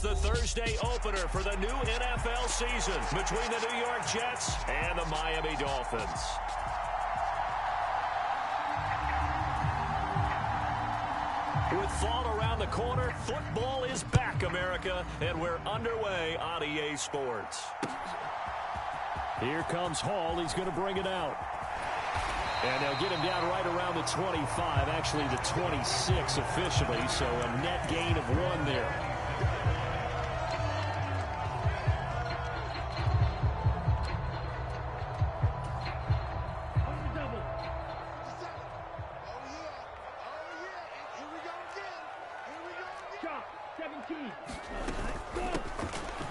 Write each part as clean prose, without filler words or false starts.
the Thursday opener for the new NFL season between the New York Jets and the Miami Dolphins. With fall around the corner, football is back, America, and we're underway on EA Sports. Here comes Hall. He's going to bring it out. And they'll get him down right around the 25, actually the 26 officially, so a net gain of 1 there.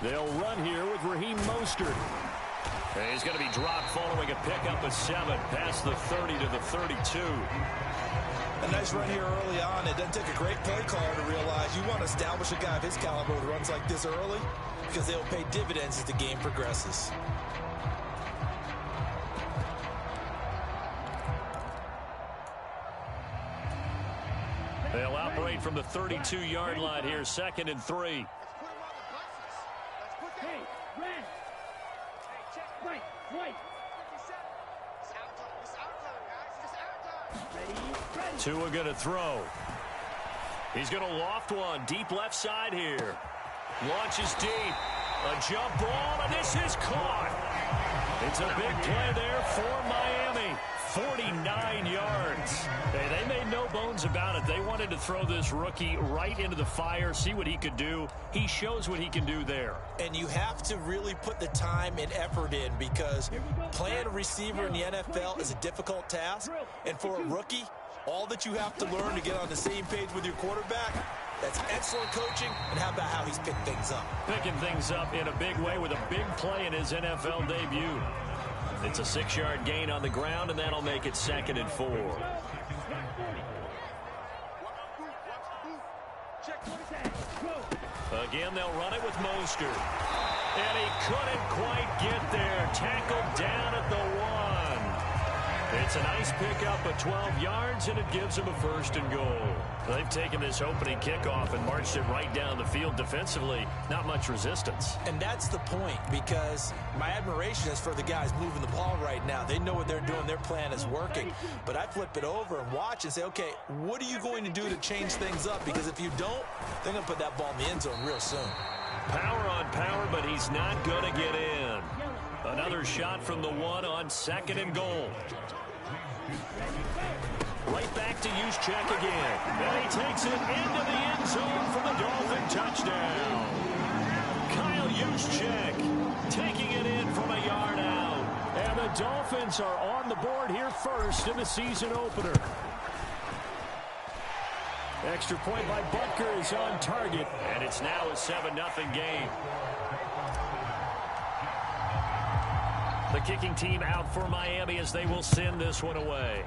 They'll run here with Raheem Mostert. And he's going to be dropped following a pickup of 7 past the 30 to the 32. A nice run here early on. It doesn't take a great play caller to realize you want to establish a guy of his caliber with runs like this early because they'll pay dividends as the game progresses. They'll operate from the 32-yard line here, 2nd and 3. Tua going to throw. He's going to loft one deep left side here. Launches deep. A jump ball, and this is caught. It's a big play there for Miami. 49 yards. Hey, they made no bones about it. They wanted to throw this rookie right into the fire, see what he could do. He shows what he can do there. And you have to really put the time and effort in because playing a receiver in the NFL is a difficult task. And for a rookie, all that you have to learn to get on the same page with your quarterback, that's excellent coaching. And how about how he's picked things up? Picking things up in a big way with a big play in his NFL debut. It's a 6-yard gain on the ground, and that'll make it 2nd and 4. Again, they'll run it with Mostert. And he couldn't quite get there. Tackled down at the 1. It's a nice pickup of 12 yards, and it gives him a 1st and goal. They've taken this opening kickoff and marched it right down the field defensively. Not much resistance. And that's the point, because my admiration is for the guys moving the ball right now. They know what they're doing. Their plan is working. But I flip it over and watch and say, okay, what are you going to do to change things up? Because if you don't, they're going to put that ball in the end zone real soon. Power on power, but he's not going to get in. Another shot from the 1 on 2nd and goal. Right back to Juszczyk again. And he takes it into the end zone for the Dolphin touchdown. Kyle Juszczyk taking it in from a yard out. And the Dolphins are on the board here first in the season opener. Extra point by Butker is on target. And it's now a 7-0 game. The kicking team out for Miami as they will send this one away.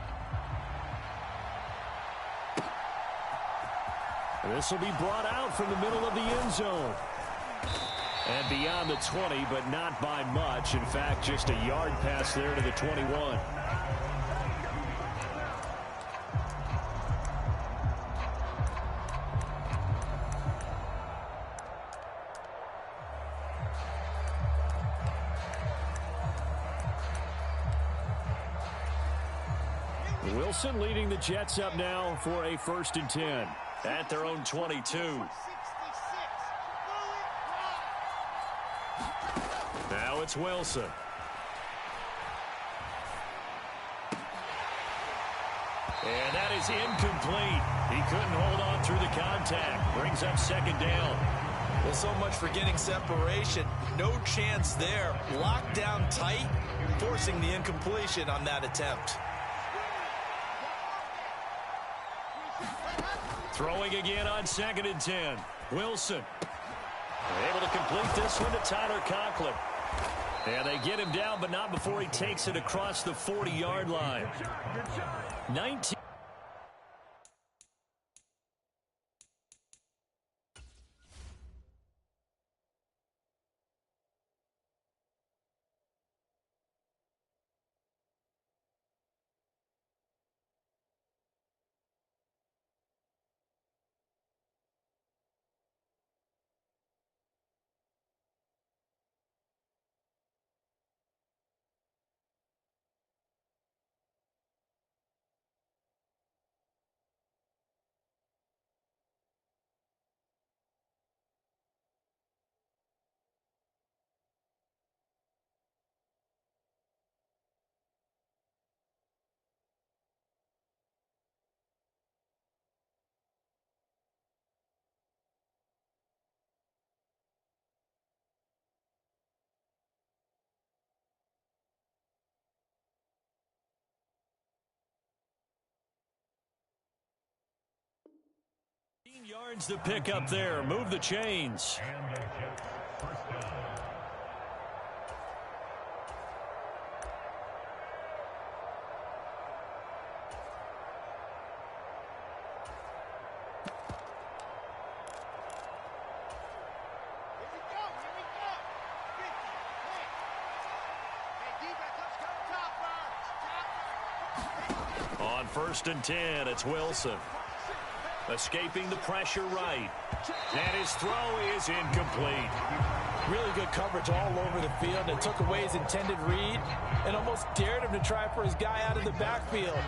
This will be brought out from the middle of the end zone. And beyond the 20, but not by much. In fact, just a yard pass there to the 21. Wilson leading the Jets up now for a 1st and 10. At their own 22. Now it's Wilson. And that is incomplete. He couldn't hold on through the contact. Brings up 2nd down. Well, so much for getting separation. No chance there. Locked down tight, forcing the incompletion on that attempt. Throwing again on 2nd and 10. Wilson. Able to complete this one to Tyler Conklin. And they get him down, but not before he takes it across the 40-yard line. 19. Yards to pick up there. Move the chains. On 1st and 10, it's Wilson. Escaping the pressure right. And his throw is incomplete. Really good coverage all over the field and took away his intended read and almost dared him to try for his guy out of the backfield.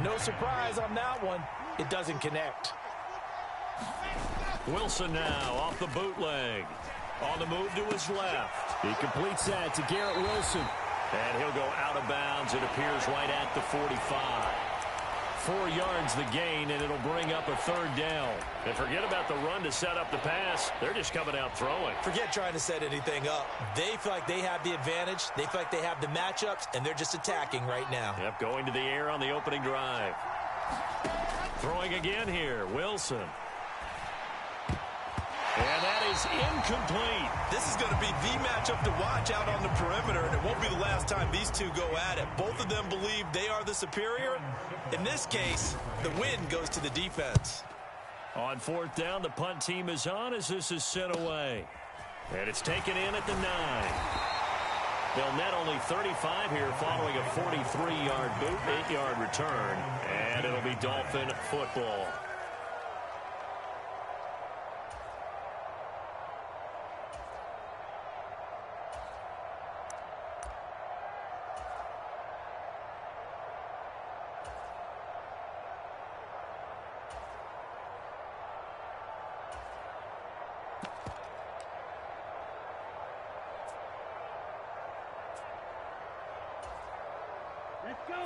No surprise on that one. It doesn't connect. Wilson now off the bootleg. On the move to his left. He completes that to Garrett Wilson. And he'll go out of bounds, it appears, right at the 45. 4 yards the gain, and it'll bring up a 3rd down. And forget about the run to set up the pass. They're just coming out throwing. Forget trying to set anything up. They feel like they have the advantage. They feel like they have the matchups, and they're just attacking right now. Yep, going to the air on the opening drive. Throwing again here, Wilson. And that is incomplete. This is going to be the matchup to watch out on the perimeter, and it won't be the last time these two go at it. Both of them believe they are the superior. In this case, the win goes to the defense. On 4th down, the punt team is on as this is sent away. And it's taken in at the 9. They'll net only 35 here following a 43-yard boot, 8-yard return. And it'll be Dolphin football.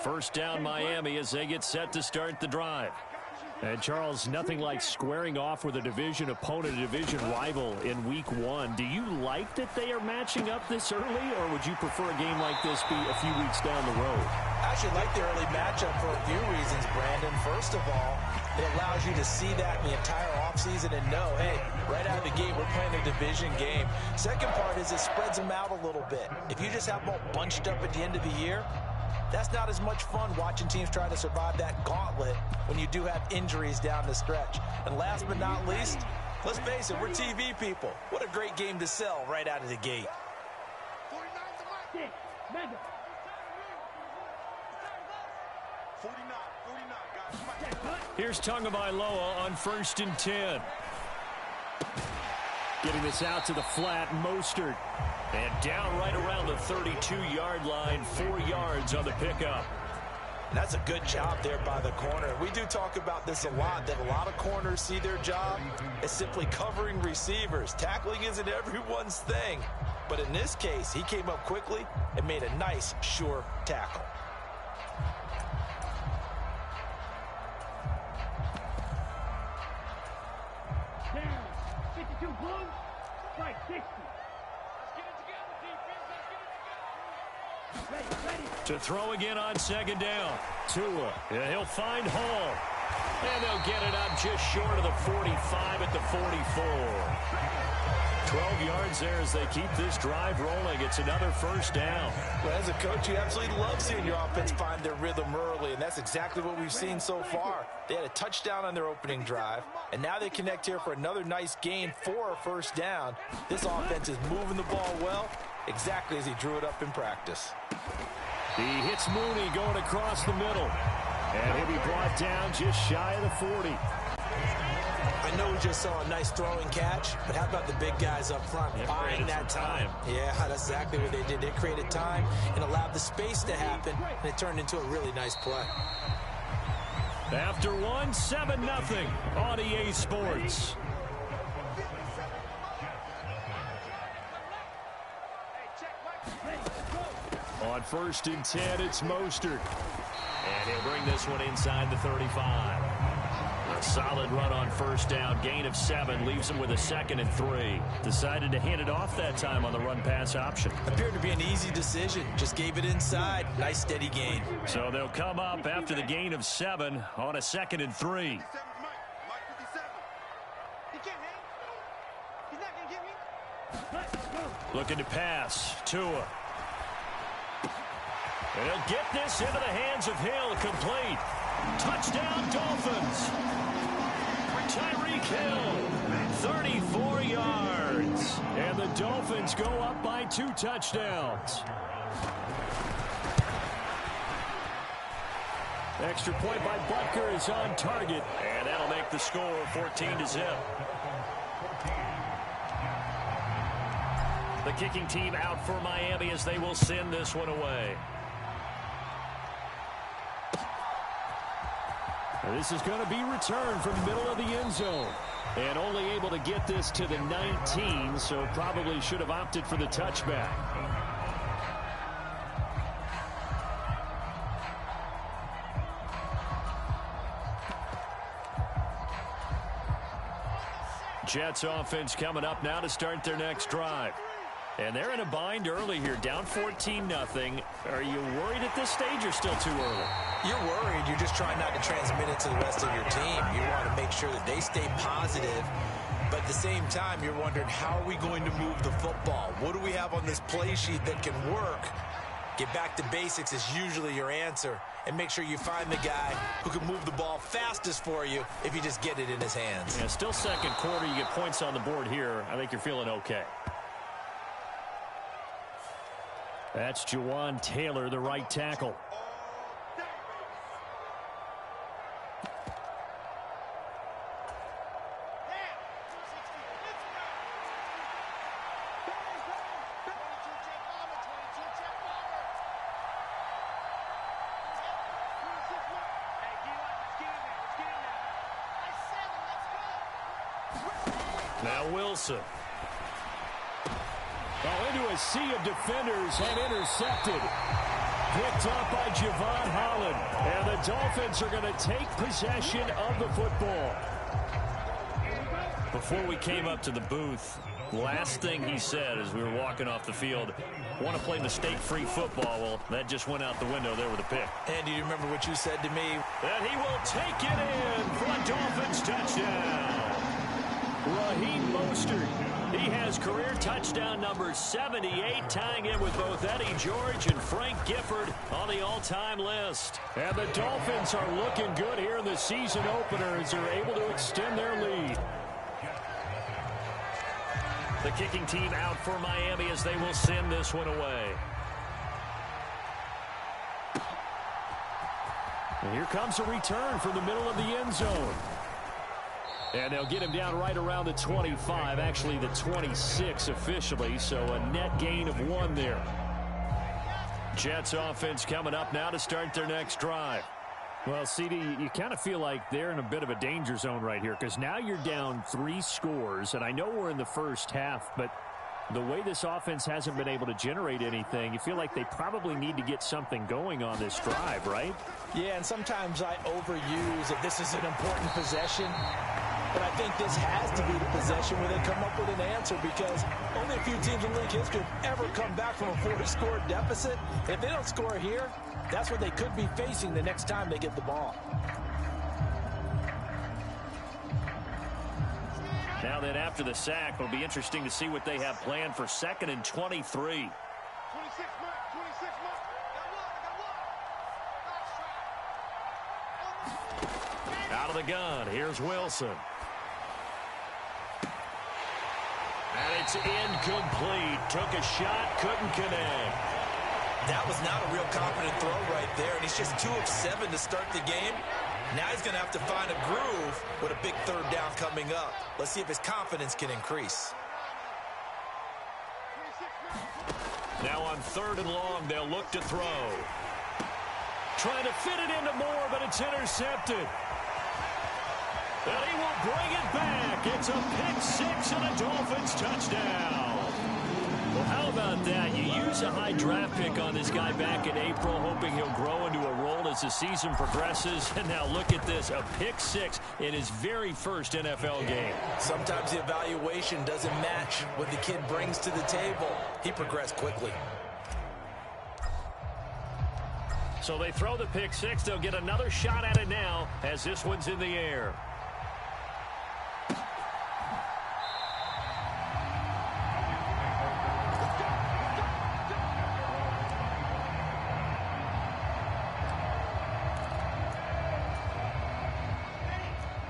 First down Miami as they get set to start the drive. And Charles, nothing like squaring off with a division opponent, a division rival in week 1. Do you like that they are matching up this early, or would you prefer a game like this be a few weeks down the road? I actually like the early matchup for a few reasons, Brandon. First of all, it allows you to see that in the entire offseason and know, hey, right out of the gate, we're playing a division game. Second part is it spreads them out a little bit. If you just have them all bunched up at the end of the year, that's not as much fun watching teams try to survive that gauntlet when you do have injuries down the stretch. And last but not least, let's face it, we're TV people. What a great game to sell right out of the gate. Here's Tagovailoa on 1st and 10. Getting this out to the flat, Mostert. And down right around the 32-yard line, 4 yards on the pickup. And that's a good job there by the corner. We do talk about this a lot, that a lot of corners see their job as simply covering receivers. Tackling isn't everyone's thing. But in this case, he came up quickly and made a nice, sure tackle. Down, 52 blue, strike 60. To throw again on 2nd down. Tua. Yeah, he'll find Hall. And they'll get it up just short of the 45 at the 44. 12 yards there as they keep this drive rolling. It's another 1st down. Well, as a coach, you absolutely love seeing your offense find their rhythm early, and that's exactly what we've seen so far. They had a touchdown on their opening drive, and now they connect here for another nice gain for a 1st down. This offense is moving the ball well, exactly as he drew it up in practice. He hits Mooney going across the middle. And he'll be brought down just shy of the 40. I know we just saw a nice throwing catch, but how about the big guys up front buying that time? Yeah, that's exactly what they did. They created time and allowed the space to happen, and it turned into a really nice play. After 1, 7-0 on EA Sports. On 1st and 10, it's Mostert. And he'll bring this one inside the 35. A solid run on 1st down. Gain of 7 leaves him with a 2nd and 3. Decided to hand it off that time on the run-pass option. Appeared to be an easy decision. Just gave it inside. Nice steady gain. So they'll come up after the gain of 7 on a 2nd and 3. Looking to pass. Tua. And he'll get this into the hands of Hill. Complete. Touchdown, Dolphins. Tyreek Hill, 34 yards. And the Dolphins go up by 2 touchdowns. Extra point by Butker is on target. And that'll make the score 14-0. The kicking team out for Miami as they will send this one away. This is going to be returned from the middle of the end zone. And only able to get this to the 19, so probably should have opted for the touchback. Jets offense coming up now to start their next drive. And they're in a bind early here, down 14-0. Are you worried at this stage or still too early? You're worried. You're just trying not to transmit it to the rest of your team. You want to make sure that they stay positive. But at the same time, you're wondering, how are we going to move the football? What do we have on this play sheet that can work? Get back to basics is usually your answer. And make sure you find the guy who can move the ball fastest for you if you just get it in his hands. Yeah, still second quarter. You get points on the board here. I think you're feeling okay. That's Jawan Taylor, the right tackle. Now Wilson. Into a sea of defenders and intercepted. Picked up by Javon Holland. And the Dolphins are going to take possession of the football. Before we came up to the booth, last thing he said as we were walking off the field, want to play mistake-free football. Well, that just went out the window there with a pick. And do you remember what you said to me? That he will take it in for a Dolphins touchdown. Raheem Mostert. He has career touchdown number 78, tying in with both Eddie George and Frank Gifford on the all-time list. And the Dolphins are looking good here in the season opener as they're able to extend their lead. The kicking team out for Miami as they will send this one away. And here comes a return from the middle of the end zone. And they'll get him down right around the 25, actually the 26 officially, so a net gain of 1 there. Jets offense coming up now to start their next drive. Well, CD, you kind of feel like they're in a bit of a danger zone right here because now you're down 3 scores, and I know we're in the first half, but the way this offense hasn't been able to generate anything, you feel like they probably need to get something going on this drive, right? Yeah, and sometimes I overuse that this is an important possession. But I think this has to be the possession where they come up with an answer because only a few teams in league history have ever come back from a 4-score deficit. If they don't score here, that's what they could be facing the next time they get the ball. Now then, after the sack, it'll be interesting to see what they have planned for 2nd and 23. Out of the gun, here's Wilson. And it's incomplete. Took a shot, couldn't connect. That was not a real confident throw right there, and he's just 2 of 7 to start the game. Now he's going to have to find a groove with a big 3rd down coming up. Let's see if his confidence can increase. Now on 3rd and long, they'll look to throw. Trying to fit it into Moore, but it's intercepted. And he will bring it back. It's a pick-6 and a Dolphins touchdown. Well, how about that? You use a high draft pick on this guy back in April, hoping he'll grow into a role as the season progresses. And now look at this, a pick-6 in his very first NFL game. Sometimes the evaluation doesn't match what the kid brings to the table. He progressed quickly. So they throw the pick-6. They'll get another shot at it now as this one's in the air.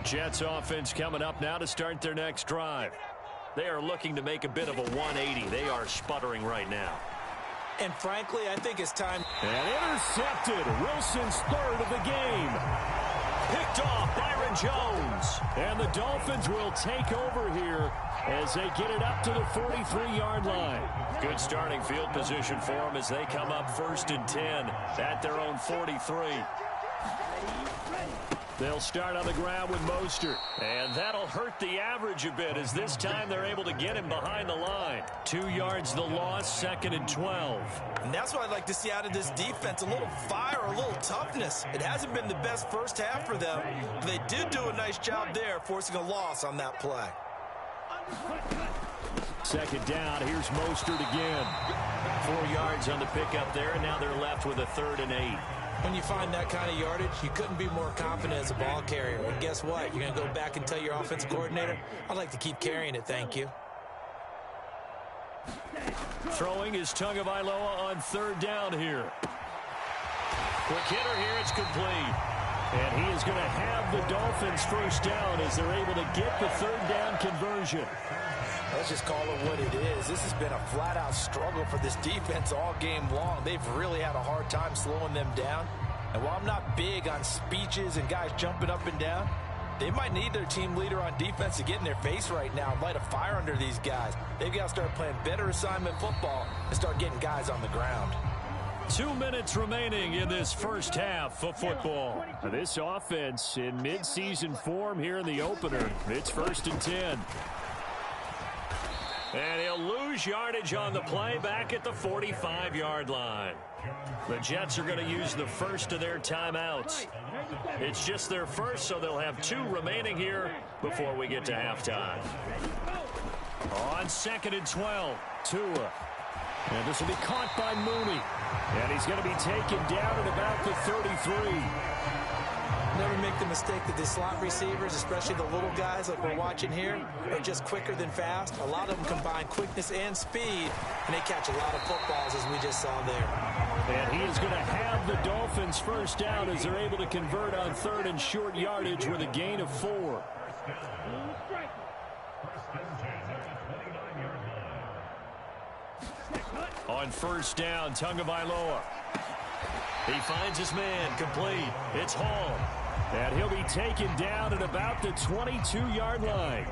Jets offense coming up now to start their next drive. They are looking to make a bit of a 180. They are sputtering right now. And frankly, I think it's time. And intercepted. Wilson's third of the game. Picked off Byron Jones. And the Dolphins will take over here as they get it up to the 43-yard line. Good starting field position for them as they come up 1st and 10 at their own 43. They'll start on the ground with Mostert. And that'll hurt the average a bit as this time they're able to get him behind the line. 2 yards the loss, 2nd and 12. And that's what I'd like to see out of this defense, a little fire, a little toughness. It hasn't been the best first half for them, but they did do a nice job there forcing a loss on that play. 2nd down, here's Mostert again. 4 yards on the pickup there, and now they're left with a 3rd and 8. When you find that kind of yardage, you couldn't be more confident as a ball carrier. And guess what? You're going to go back and tell your offensive coordinator, I'd like to keep carrying it, thank you. Throwing is Tagovailoa on 3rd down here. Quick hitter here, it's complete. And he is going to have the Dolphins 1st down as they're able to get the 3rd down conversion. Let's just call it what it is. This has been a flat-out struggle for this defense all game long. They've really had a hard time slowing them down. And while I'm not big on speeches and guys jumping up and down, they might need their team leader on defense to get in their face right now and light a fire under these guys. They've got to start playing better assignment football and start getting guys on the ground. 2 minutes remaining in this first half of football. This offense in mid-season form here in the opener. It's 1st and 10. And he'll lose yardage on the play back at the 45-yard line. The Jets are going to use the first of their timeouts. It's just their first, so they'll have 2 remaining here before we get to halftime. On 2nd and 12, Tua. And this will be caught by Mooney. And he's going to be taken down at about the 33. Never make the mistake that the slot receivers, especially the little guys like we're watching here, are just quicker than fast. A lot of them combine quickness and speed, and they catch a lot of footballs, as we just saw there. And he is going to have the Dolphins 1st down as they're able to convert on 3rd and short yardage with a gain of 4. On 1st down, Tagovailoa. He finds his man, complete. It's Hall. And he'll be taken down at about the 22-yard line.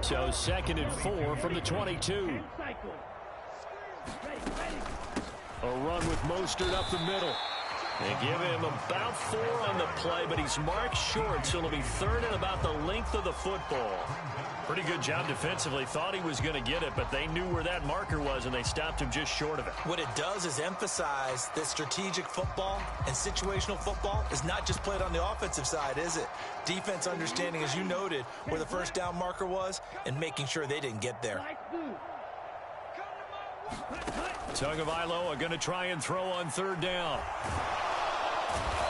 So 2nd and 4 from the 22. A run with Mostert up the middle. They give him about 4 on the play, but he's marked short, so it'll be 3rd and about the length of the football. Pretty good job defensively. Thought he was going to get it, but they knew where that marker was, and they stopped him just short of it. What it does is emphasize that strategic football and situational football is not just played on the offensive side, is it? Defense understanding, as you noted, where the 1st down marker was and making sure they didn't get there. Tagovailoa going to try and throw on 3rd down.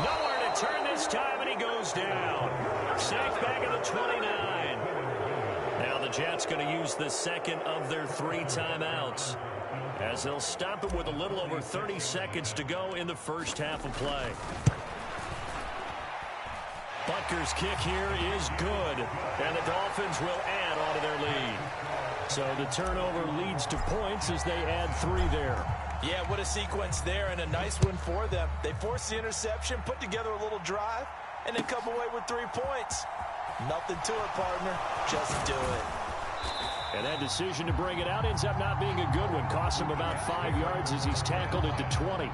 Nowhere to turn this time, and he goes down. Sacked back at the 29. Now the Jets going to use the 2nd of their 3 timeouts as they'll stop it with a little over 30 seconds to go in the first half of play. Butker's kick here is good, and the Dolphins will add on to their lead. So the turnover leads to points as they add 3 there. Yeah, what a sequence there, and a nice one for them. They forced the interception, put together a little drive, and then come away with 3 points. Nothing to it, partner. Just do it. And that decision to bring it out ends up not being a good one. Costs him about 5 yards as he's tackled at the 20.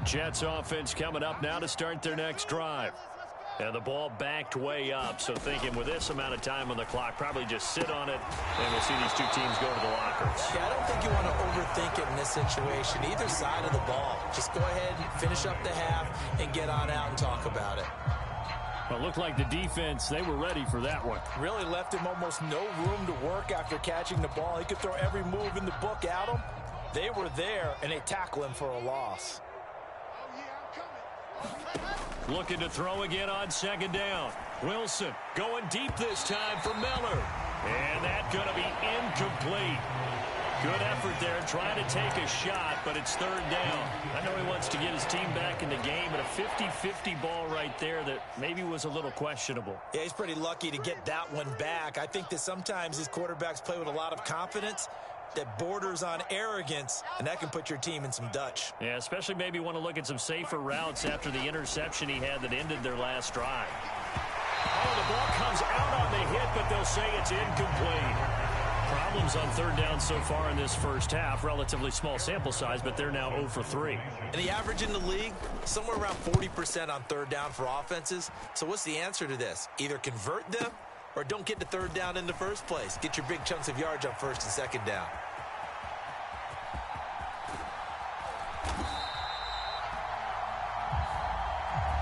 Jets offense coming up now to start their next drive. And the ball backed way up, so thinking with this amount of time on the clock, probably just sit on it, and we'll see these 2 teams go to the lockers. Yeah, I don't think you want to overthink it in this situation, either side of the ball. Just go ahead and finish up the half and get on out and talk about it. Well, it looked like the defense, they were ready for that one. Really left him almost no room to work after catching the ball. He could throw every move in the book at him. They were there, and they tackle him for a loss. Oh, yeah, I'm coming. Looking to throw again on second down. Wilson going deep this time for Miller. And that's going to be incomplete. Good effort there trying to take a shot, but it's third down. I know he wants to get his team back in the game, but a 50-50 ball right there that maybe was a little questionable. Yeah, he's pretty lucky to get that one back. I think that sometimes these quarterbacks play with a lot of confidence that borders on arrogance, and that can put your team in some Dutch. Yeah, especially maybe want to look at some safer routes after the interception he had that ended their last drive. Oh, the ball comes out on the hit, but they'll say it's incomplete. Problems on third down so far in this first half. Relatively small sample size, but they're now 0 for 3. And the average in the league, somewhere around 40% on third down for offenses. So what's the answer to this? Either convert them or don't get to third down in the first place. Get your big chunks of yards on first and second down.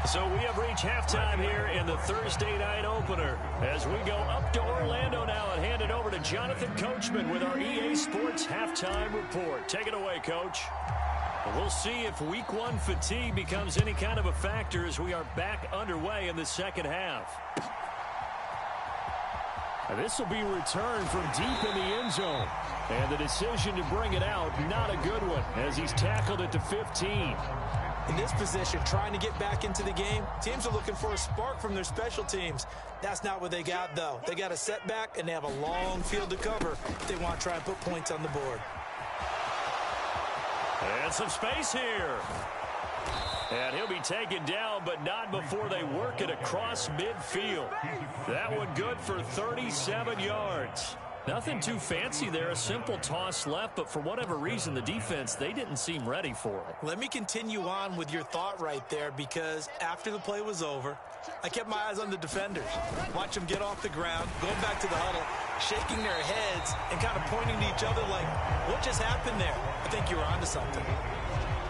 So we have reached halftime here in the Thursday night opener as we go up to Orlando now and hand it over to Jonathan Coachman with our EA Sports Halftime Report. Take it away, Coach. We'll see if week one fatigue becomes any kind of a factor as we are back underway in the second half. This will be returned from deep in the end zone. And the decision to bring it out, not a good one, as he's tackled at the 15. In this position, trying to get back into the game, teams are looking for a spark from their special teams. That's not what they got, though. They got a setback, and they have a long field to cover if they want to try and put points on the board. And some space here. And he'll be taken down, but not before they work it across midfield. That one good for 37 yards. Nothing too fancy there, a simple toss left, but for whatever reason, the defense, they didn't seem ready for it. Let me continue on with your thought right there, because after the play was over, I kept my eyes on the defenders. Watch them get off the ground, going back to the huddle, shaking their heads, and kind of pointing to each other like, what just happened there? I think you were onto something.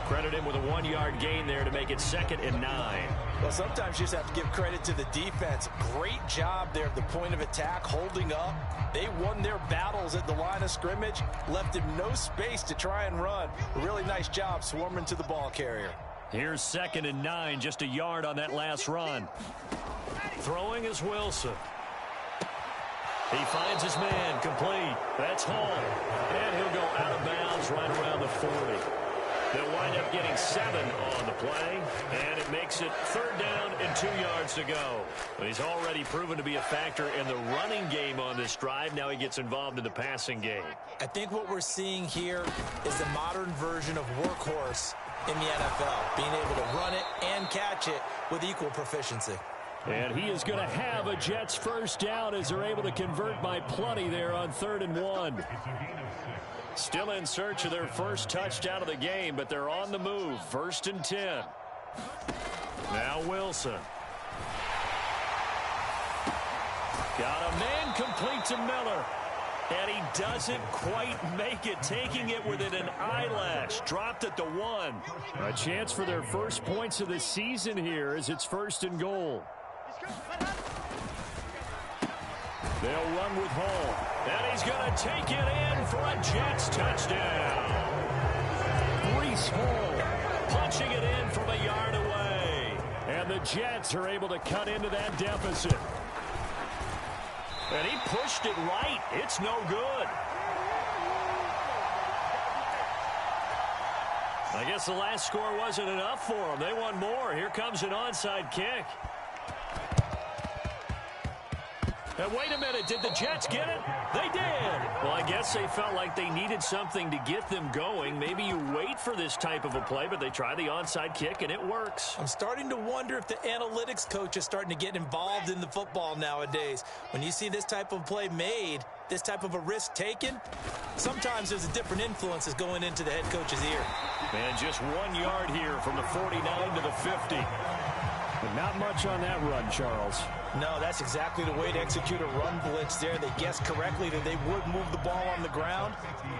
Credit him with a 1-yard gain there to make it 2nd and 9. Well, sometimes you just have to give credit to the defense. Great job there at the point of attack, holding up. They won their battles at the line of scrimmage, left him no space to try and run. A really nice job swarming to the ball carrier. Here's 2nd and 9, just a yard on that last run. Throwing is Wilson. He finds his man, complete. That's Hall. And he'll go out of bounds right around the 40. They'll wind up getting 7 on the play, and it makes it 3rd down and 2 yards to go. But he's already proven to be a factor in the running game on this drive. Now he gets involved in the passing game. I think what we're seeing here is the modern version of workhorse in the NFL, being able to run it and catch it with equal proficiency. And he is going to have a Jets first down as they're able to convert by plenty there on 3rd and 1. Still in search of their first touchdown of the game, but they're on the move. 1st and 10. Now Wilson. Got a man complete to Miller. And he doesn't quite make it, taking it within an eyelash. Dropped at the 1. A chance for their first points of the season here as it's 1st and goal. They'll run with Hall. And he's going to take it in for a Jets touchdown. Breece Hall punching it in from a yard away. And the Jets are able to cut into that deficit. And he pushed it right. It's no good. I guess the last score wasn't enough for them. They want more. Here comes an onside kick. And wait a minute, did the Jets get it? They did. Well, I guess they felt like they needed something to get them going. Maybe you wait for this type of a play, but they try the onside kick, and it works. I'm starting to wonder if the analytics coach is starting to get involved in the football nowadays. When you see this type of play made, this type of a risk taken, sometimes there's a different influences going into the head coach's ear. And just 1 yard here from the 49 to the 50. But not much on that run, Charles. No, that's exactly the way to execute a run blitz there. They guessed correctly that they would move the ball on the ground,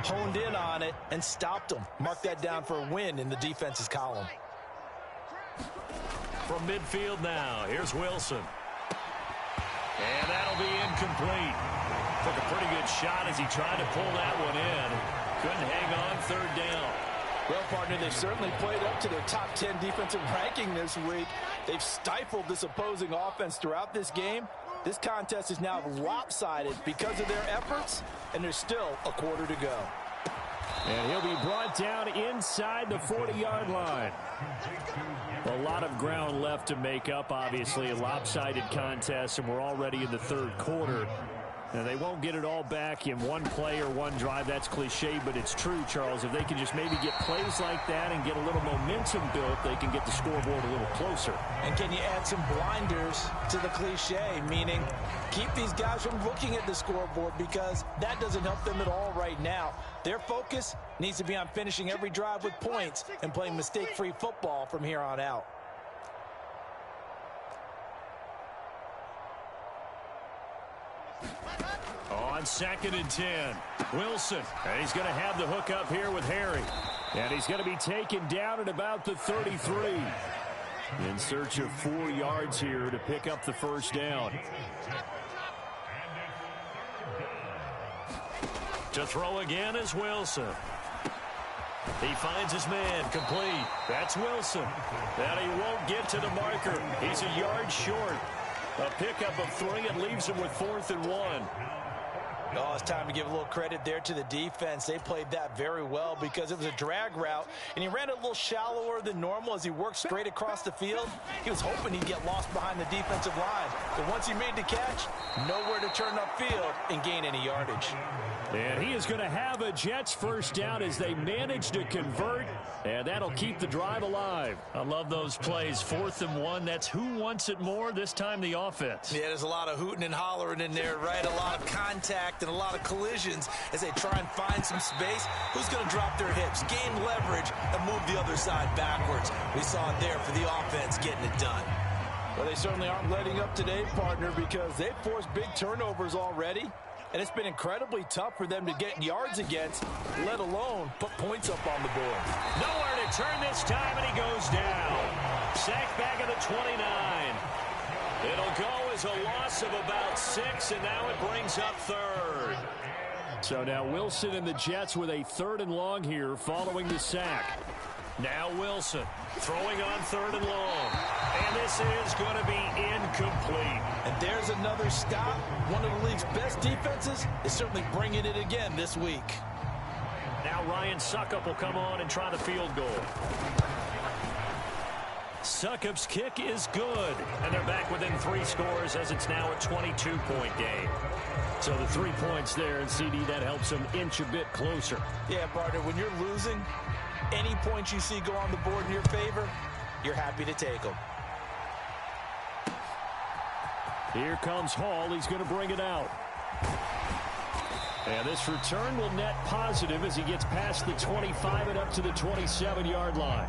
honed in on it, and stopped them. Mark that down for a win in the defense's column. From midfield now, here's Wilson. And that'll be incomplete. Took a pretty good shot as he tried to pull that one in. Couldn't hang on 3rd down. Well, partner, they've certainly played up to their top 10 defensive ranking this week. They've stifled this opposing offense throughout this game. This contest is now lopsided because of their efforts, and there's still a quarter to go. And he'll be brought down inside the 40-yard line. A lot of ground left to make up, obviously, a lopsided contest, and we're already in the third quarter. Now, they won't get it all back in one play or one drive. That's cliche, but it's true, Charles. If they can just maybe get plays like that and get a little momentum built, they can get the scoreboard a little closer. And can you add some blinders to the cliche, meaning keep these guys from looking at the scoreboard, because that doesn't help them at all right now. Their focus needs to be on finishing every drive with points and playing mistake-free football from here on out. On 2nd and 10, Wilson. And he's going to have the hook up here with Harry. And he's going to be taken down at about the 33. In search of 4 yards here to pick up the first down. To throw again is Wilson. He finds his man, complete. That's Wilson. And he won't get to the marker. He's a yard short. A pickup of 3. It leaves him with 4th and 1. Oh, it's time to give a little credit there to the defense. They played that very well because it was a drag route, and he ran a little shallower than normal as he worked straight across the field. He was hoping he'd get lost behind the defensive line. But once he made the catch, nowhere to turn upfield and gain any yardage. And he is going to have a Jets first down as they manage to convert, and that'll keep the drive alive. I love those plays. 4th and 1. That's who wants it more, this time the offense. Yeah, there's a lot of hooting and hollering in there, right? A lot of contact and a lot of collisions as they try and find some space. Who's going to drop their hips, gain leverage, and move the other side backwards? We saw it there for the offense getting it done. Well, they certainly aren't letting up today, partner, because they've forced big turnovers already. And it's been incredibly tough for them to get yards against, let alone put points up on the board. Nowhere to turn this time, and he goes down. Sacked back at the 29. It'll go as a loss of about 6, and now it brings up 3rd. So now Wilson and the Jets with a 3rd and long here following the sack. Now Wilson throwing on 3rd and long. And this is going to be incomplete. And there's another stop. One of the league's best defenses is certainly bringing it again this week. Now Ryan Suckup will come on and try the field goal. Suckup's kick is good. And they're back within 3 scores as it's now a 22-point game. So the 3 points there, and CD, that helps them inch a bit closer. Yeah, partner, when you're losing, any points you see go on the board in your favor, you're happy to take them. Here comes Hall. He's going to bring it out. And this return will net positive as he gets past the 25 and up to the 27-yard line.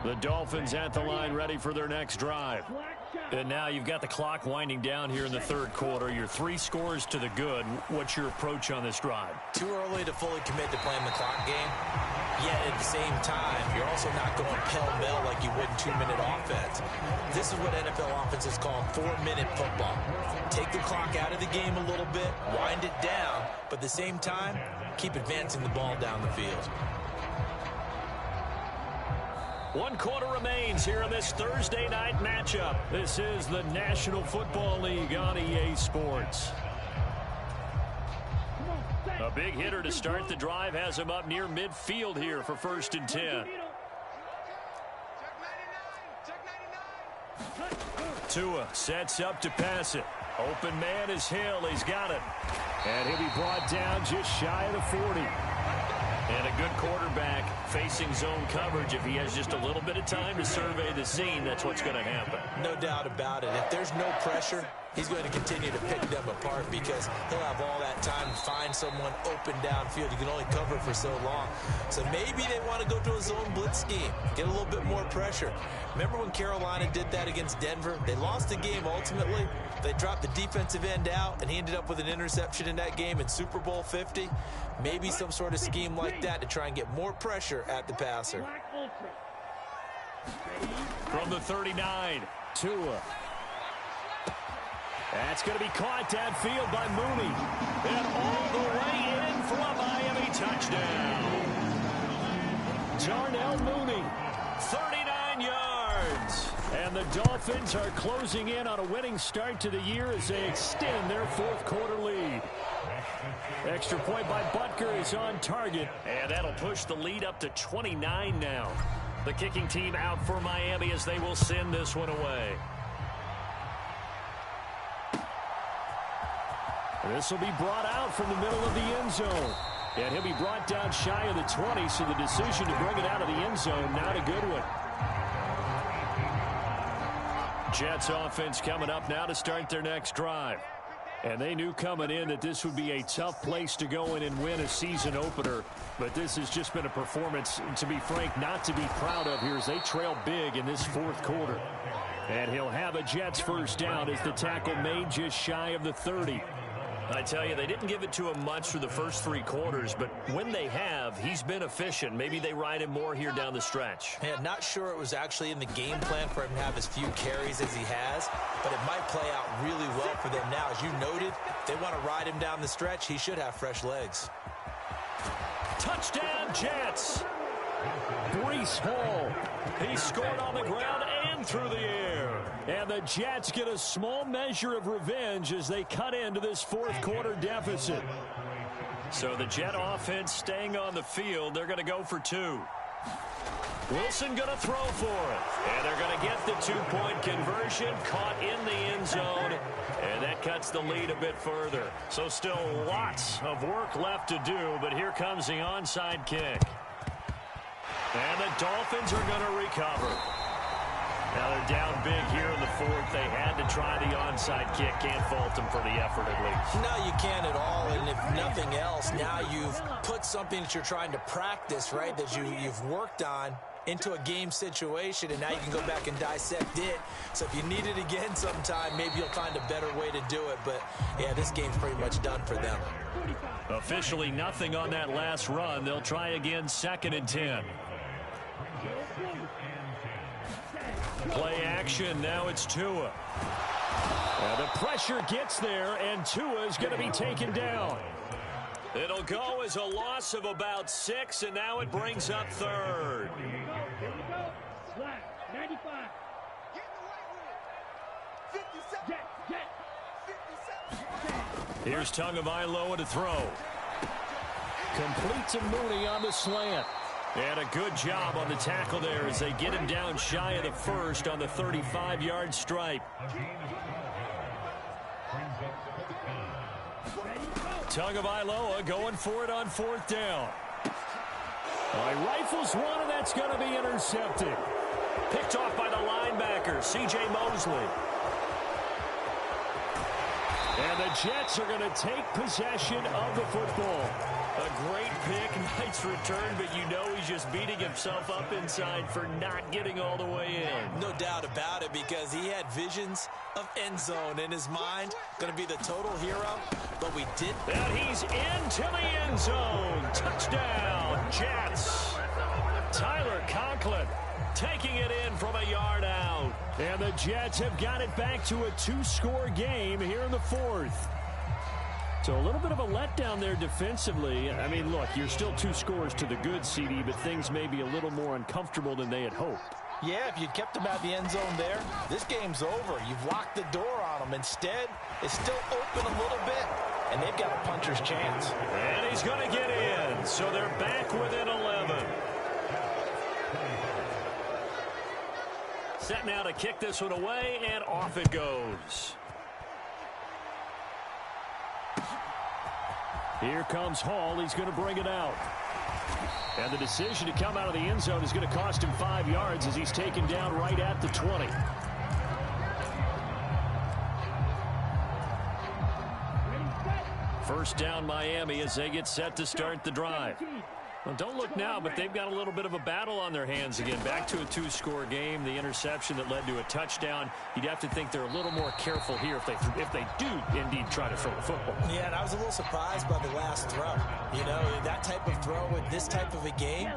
The Dolphins at the line ready for their next drive. And now you've got the clock winding down here in the third quarter. You're 3 scores to the good. What's your approach on this drive? Too early to fully commit to playing the clock game. Yet at the same time, you're also not going pell-mell like you would in 2-minute offense. This is what NFL offenses call 4-minute football. Take the clock out of the game a little bit, wind it down, but at the same time, keep advancing the ball down the field. 1 quarter remains here in this Thursday night matchup. This is the National Football League on EA Sports. A big hitter to start the drive has him up near midfield here for 1st and 10. Tua sets up to pass it. Open man is Hill. He's got it. And he'll be brought down just shy of the 40. And a good quarterback facing zone coverage. If he has just a little bit of time to survey the scene, that's what's going to happen. No doubt about it. If there's no pressure, he's going to continue to pick them apart because he'll have all that time to find someone open downfield. You can only cover for so long. So maybe they want to go to a zone blitz scheme, get a little bit more pressure. Remember when Carolina did that against Denver? They lost the game ultimately. They dropped the defensive end out, and he ended up with an interception in that game in Super Bowl 50. Maybe some sort of scheme like that to try and get more pressure at the passer. From the 39, Tua. That's going to be caught downfield by Mooney. And all the way in for a Miami touchdown. Darnell Mooney, 39 yards. And the Dolphins are closing in on a winning start to the year as they extend their fourth quarter lead. Extra point by Butker is on target. And that'll push the lead up to 29 now. The kicking team out for Miami as they will send this one away. This will be brought out from the middle of the end zone. And he'll be brought down shy of the 20, so the decision to bring it out of the end zone, not a good one. Jets offense coming up now to start their next drive. And they knew coming in that this would be a tough place to go in and win a season opener. But this has just been a performance, to be frank, not to be proud of here as they trail big in this fourth quarter. And he'll have a Jets first down as the tackle made just shy of the 30. I tell you, they didn't give it to him much for the first three quarters, but when they have, he's been efficient. Maybe they ride him more here down the stretch. Man, not sure it was actually in the game plan for him to have as few carries as he has, but it might play out really well for them now. As you noted, if they want to ride him down the stretch, he should have fresh legs. Touchdown, Jets! Breece Hall. He scored on the ground and through the air. And the Jets get a small measure of revenge as they cut into this fourth quarter deficit. So the Jet offense staying on the field. They're going to go for two. Wilson going to throw for it. And they're going to get the two-point conversion caught in the end zone. And that cuts the lead a bit further. So still lots of work left to do, but here comes the onside kick. And the Dolphins are going to recover. Now they're down big here in the fourth. They had to try the onside kick. Can't fault them for the effort at least. No, you can't at all. And if nothing else, now you've put something that you're trying to practice, right, that you've worked on into a game situation, and now you can go back and dissect it. So if you need it again sometime, maybe you'll find a better way to do it. But, yeah, this game's pretty much done for them. Officially nothing on that last run. They'll try again, 2nd and 10. Play action. Now it's Tua. The pressure gets there, and Tua is going to be taken down. It'll go as a loss of about 6, and now it brings up 3rd. Here we go. Flag, 95. Here's Tagovailoa to throw. Complete to Mooney on the slant. And a good job on the tackle there as they get him down shy of the first on the 35-yard stripe. Tagovailoa going for it on 4th down. Rifles one, and that's going to be intercepted. Picked off by the linebacker, C.J. Mosley. And the Jets are going to take possession of the football. A great pick, nice return, but you know he's just beating himself up inside for not getting all the way in. No doubt about it, because he had visions of end zone in his mind. Going to be the total hero, but we did. And he's into the end zone. Touchdown, Jets. Tyler Conklin taking it in from a yard out. And the Jets have got it back to a 2-score game here in the fourth. So a little bit of a letdown there defensively. I mean, look, you're still 2 scores to the good, CD, but things may be a little more uncomfortable than they had hoped. Yeah, if you'd kept them out of the end zone there, this game's over. You've locked the door on them. Instead, it's still open a little bit, and they've got a puncher's chance. And he's going to get in, so they're back within 11. Set now to kick this one away, and off it goes. Here comes Hall. He's going to bring it out. And the decision to come out of the end zone is going to cost him 5 yards as he's taken down right at the 20. First down Miami as they get set to start the drive. Well, don't look now, but they've got a little bit of a battle on their hands again. Back to a two-score game. The interception that led to a touchdown. You'd have to think they're a little more careful here if they do indeed try to throw the football. Yeah, and I was a little surprised by the last throw. You know, that type of throw in this type of a game,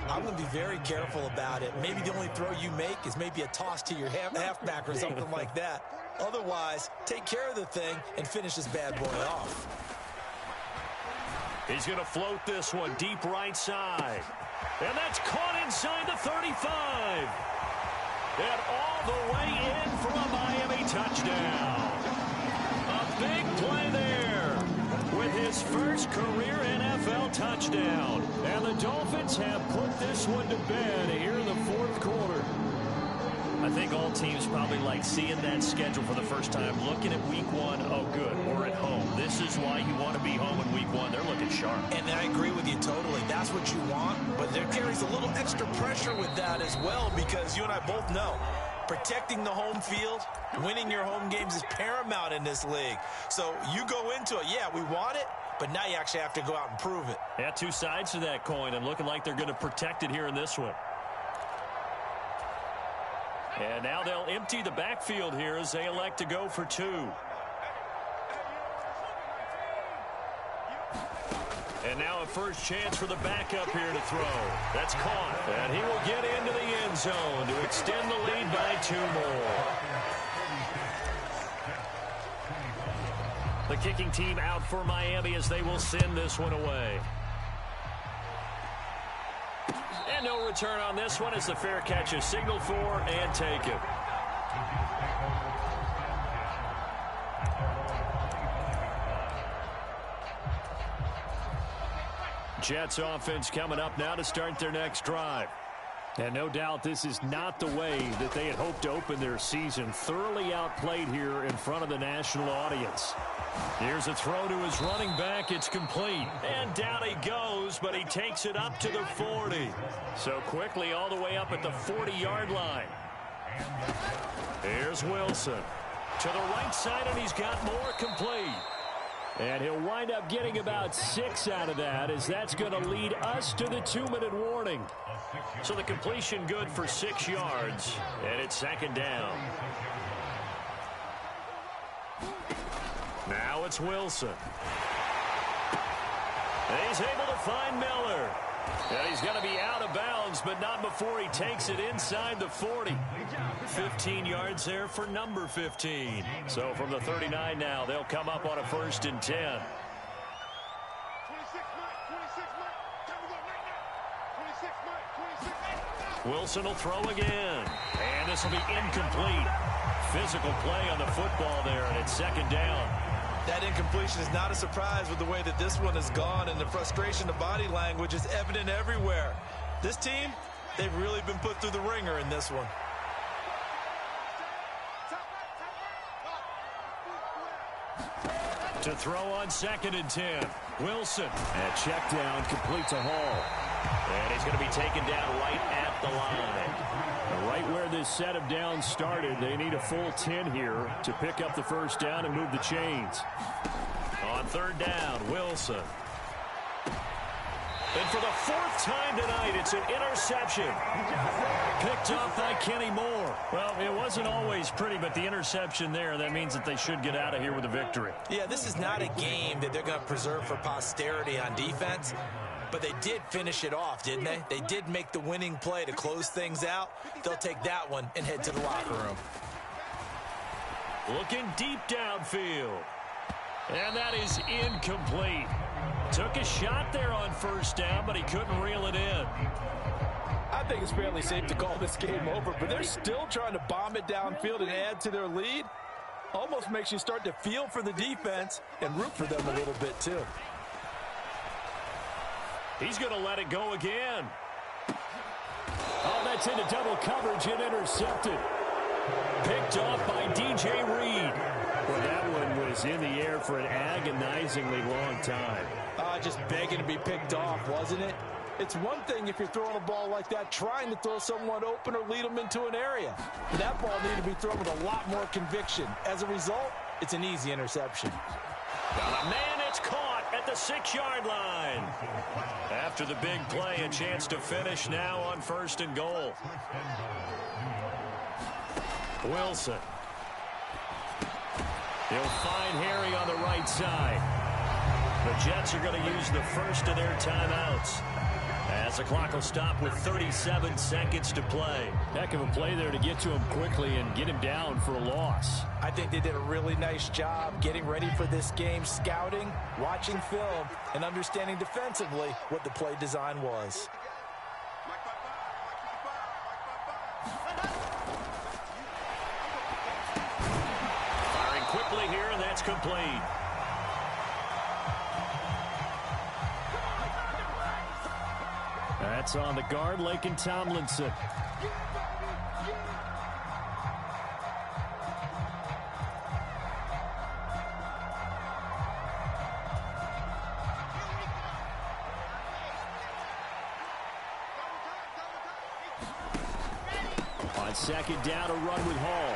I'm going to be very careful about it. Maybe the only throw you make is maybe a toss to your halfback or something like that. Otherwise, take care of the thing and finish this bad boy off. He's going to float this one deep right side. And that's caught inside the 35. And all the way in for a Miami touchdown. A big play there with his first career NFL touchdown. And the Dolphins have put this one to bed here in the fourth quarter. I think all teams probably like seeing that schedule for the first time, looking at week one, oh good, we're at home. This is why you want to be home in week one. They're looking sharp. And I agree with you totally. That's what you want, but there carries a little extra pressure with that as well, because you and I both know protecting the home field, winning your home games is paramount in this league. So you go into it, yeah, we want it, but now you actually have to go out and prove it. Yeah, two sides to that coin, and looking like they're going to protect it here in this one. And now they'll empty the backfield here as they elect to go for two. And now a first chance for the backup here to throw. That's caught. And he will get into the end zone to extend the lead by 2 more. The kicking team out for Miami as they will send this one away. And no return on this one as the fair catch is signaled for and taken. Jets offense coming up now to start their next drive. And no doubt this is not the way that they had hoped to open their season. Thoroughly outplayed here in front of the national audience. Here's a throw to his running back. It's complete. And down he goes, but he takes it up to the 40. So quickly all the way up at the 40-yard line. Here's Wilson. To the right side, and he's got more complete. And he'll wind up getting about 6 out of that, as that's going to lead us to the 2-minute warning. So the completion good for 6 yards, and it's second down. Now it's Wilson. And he's able to find Miller. And he's going to be out of bounds, but not before he takes it inside the 40. 15 yards there for number 15. So from the 39 now, they'll come up on a 1st and 10. Wilson will throw again. And this will be incomplete. Physical play on the football there, and it's second down. That incompletion is not a surprise with the way that this one has gone, and the frustration of body language is evident everywhere. This team, they've really been put through the ringer in this one. To throw on 2nd and 10. Wilson. And check down, complete to Hall. And he's going to be taken down right at the line. Right where this set of downs started, they need a full 10 here to pick up the first down and move the chains. On 3rd down, Wilson. And for the 4th time tonight, it's an interception. Picked up by Kenny Moore. Well, it wasn't always pretty, but the interception there, that means that they should get out of here with a victory. Yeah, this is not a game that they're going to preserve for posterity on defense. But they did finish it off, didn't they? They did make the winning play to close things out. They'll take that one and head to the locker room. Looking deep downfield. And that is incomplete. Took a shot there on 1st down, but he couldn't reel it in. I think it's fairly safe to call this game over, but they're still trying to bomb it downfield and add to their lead. Almost makes you start to feel for the defense and root for them a little bit too. He's going to let it go again. Oh, that's into double coverage and intercepted. Picked off by DJ Reed. Well, that one was in the air for an agonizingly long time. Just begging to be picked off, wasn't it? It's one thing if you're throwing a ball like that, trying to throw someone open or lead them into an area. That ball needed to be thrown with a lot more conviction. As a result, it's an easy interception. Got a man It's caught at the 6-yard line. After the big play, a chance to finish now on 1st and goal. Wilson. He'll find Harry on the right side. The Jets are going to use the first of their timeouts, as the clock will stop with 37 seconds to play. Heck of a play there to get to him quickly and get him down for a loss. I think they did a really nice job getting ready for this game, scouting, watching film, and understanding defensively what the play design was. Firing quickly here, and that's complete. That's on the guard, Laken Tomlinson. On 2nd down, a run with Hall.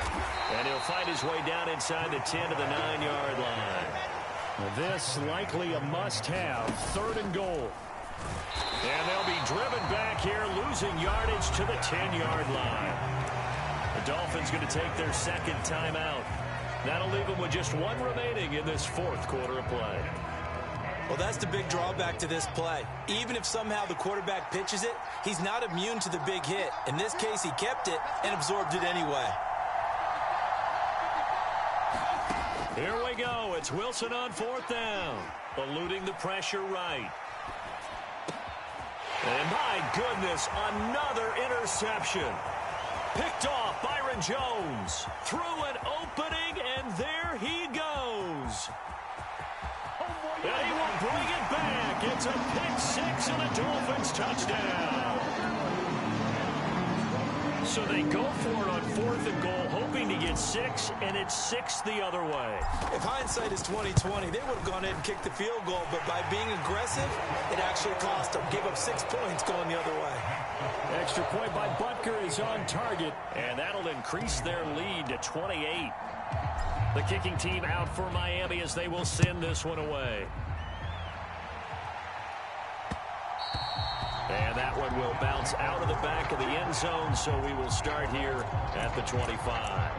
And he'll fight his way down inside the 10 to the 9-yard line. This likely a must-have, 3rd and goal. And they'll be driven back here, losing yardage to the 10-yard line. The Dolphins going to take their 2nd timeout. That'll leave them with just 1 remaining in this 4th quarter of play. Well, that's the big drawback to this play. Even if somehow the quarterback pitches it, he's not immune to the big hit. In this case, he kept it and absorbed it anyway. Here we go. It's Wilson on 4th down, eluding the pressure right. And my goodness, another interception. Picked off Byron Jones. Through an opening, and there he goes. And he will bring it back. It's a pick 6 and a Dolphins touchdown. So they go for it on 4th and goal, hoping to get 6, and it's 6 the other way. If hindsight is 20/20, they would have gone ahead and kicked the field goal, but by being aggressive, it actually cost them. Gave up 6 points going the other way. Extra point by Butker is on target. And that'll increase their lead to 28. The kicking team out for Miami as they will send this one away. And that one will bounce out of the back of the end zone, so we will start here at the 25.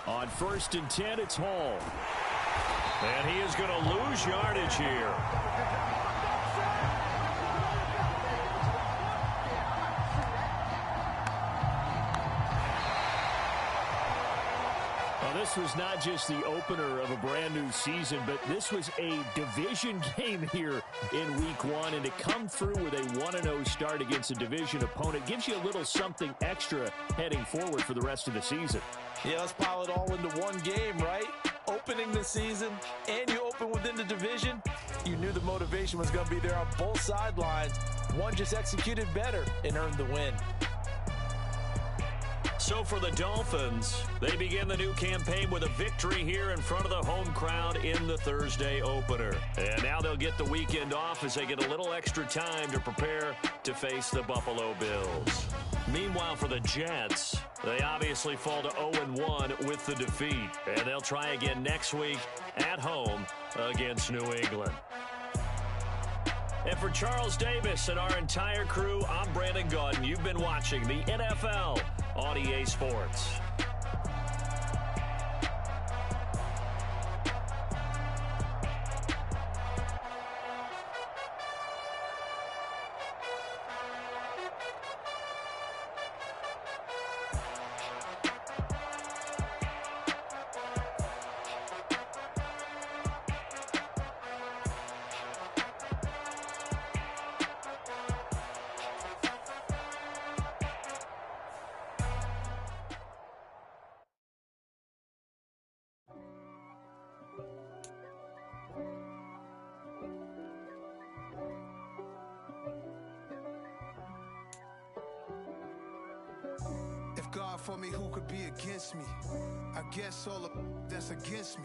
On 1st and 10, it's Hall. And he is going to lose yardage here. This was not just the opener of a brand new season, but this was a division game here in week 1. And to come through with a 1-0 start against a division opponent gives you a little something extra heading forward for the rest of the season. Yeah, let's pile it all into one game, right? Opening the season, and you open within the division. You knew the motivation was going to be there on both sidelines. One just executed better and earned the win. So for the Dolphins, they begin the new campaign with a victory here in front of the home crowd in the Thursday opener. And now they'll get the weekend off as they get a little extra time to prepare to face the Buffalo Bills. Meanwhile, for the Jets, they obviously fall to 0-1 with the defeat. And they'll try again next week at home against New England. And for Charles Davis and our entire crew, I'm Brandon Gaudin. You've been watching the NFL on EA Sports. God for me, who could be against me? I guess all of that's against me.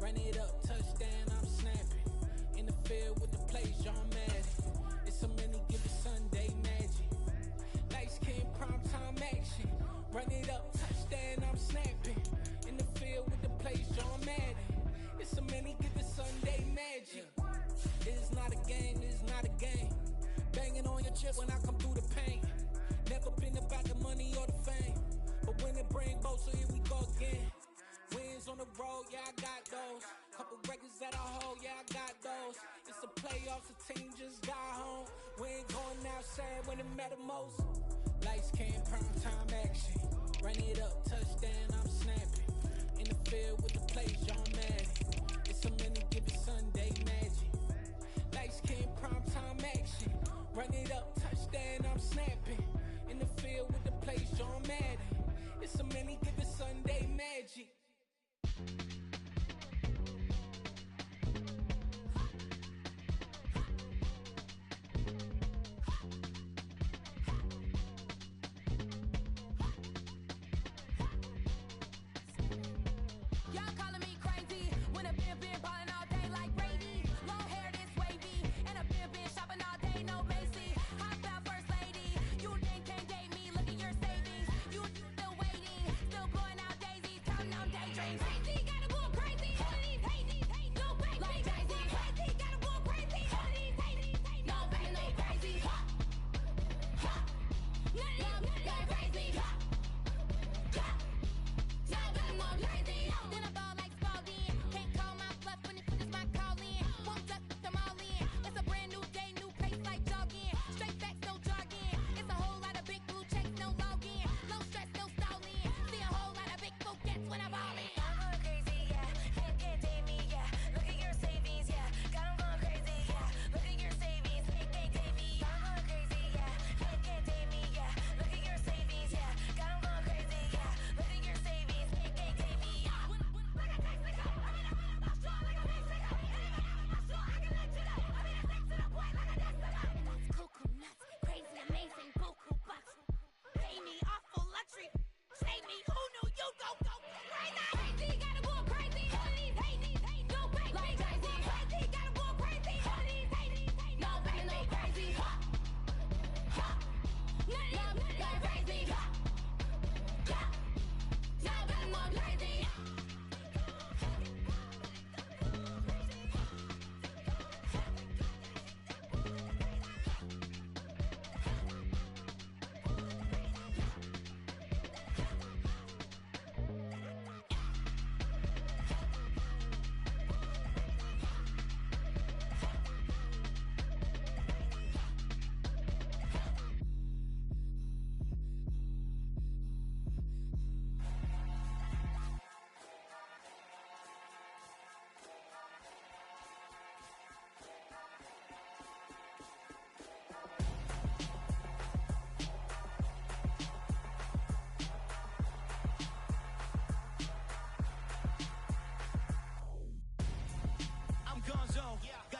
Run it up, touchdown, I'm snapping. In the field with the plays, John Madden. It's a many, get the Sunday magic. It's not a game, it's not a game. Banging on your chest when I come through the pain. Never been about the money or the fame. But when it bring both, so here we go again. Wins on the road, yeah, I got those. Couple records that I hold, yeah, I got those. It's the playoffs, the team just got home. We ain't going outside when it matter most. Lights came, prime time action. Run it up, touchdown, I'm snapping. In the field with the plays, John Madden. It's a many, give it Sunday magic. Lights came, prime time action. Run it up, touchdown, I'm snapping. In the field with the plays, John Madden. It's a many, give it Sunday magic.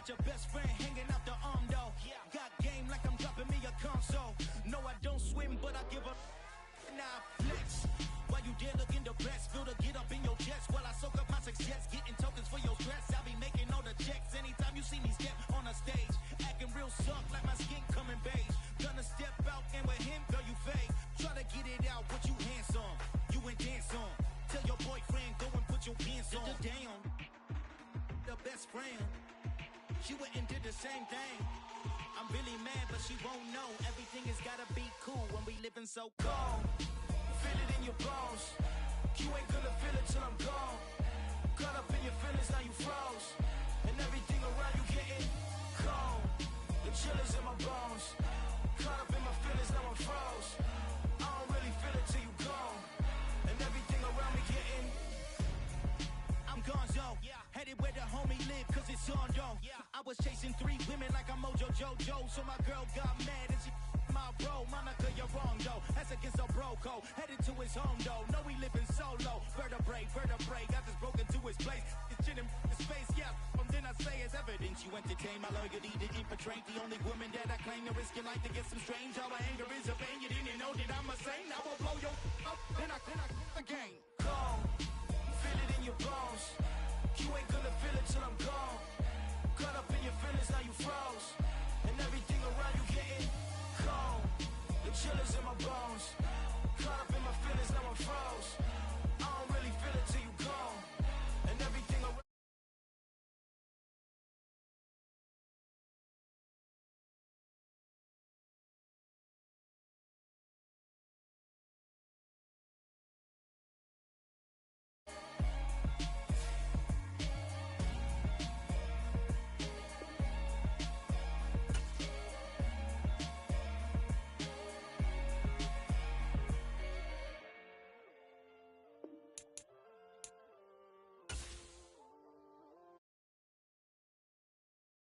Got your best friend hanging out the arm though. Got game like I'm dropping me a console. No, I don't swim, but I give a nah flex. While you there looking depressed, feel the get up in your chest while I soak up my success, getting tokens for your stress. I'll be making all the checks anytime you see me step on a stage, acting real soft like my skin coming beige. Gonna step out and with him, girl, you fake. Try to get it out, but you handsome. You ain't dance on. Tell your boyfriend go and put your pants on. Down. The best friend. She went and did the same thing. I'm really mad, but she won't know. Everything has gotta be cool when we living so cold. Feel it in your bones. You ain't gonna feel it till I'm gone. Caught up in your feelings, now you froze. And everything around you getting cold. The chill is in my bones. Caught up in my feelings, now I'm froze. I don't really feel it till you gone. And everything around me getting I'm gonzo, headed where the homie live, cause it's on though. I was chasing 3 women like I'm Mojo Jojo, so my girl got mad and she my bro. Monica, you're wrong though, that's against a bro code. Headed to his home though, no we living solo. Vertebrae, got this broken to his place. It's shit in his face, from then I say it's evidence. You entertain my loyalty to infiltrate. The only woman that I claim to risk your life to get some strange. All my anger is a pain, you didn't know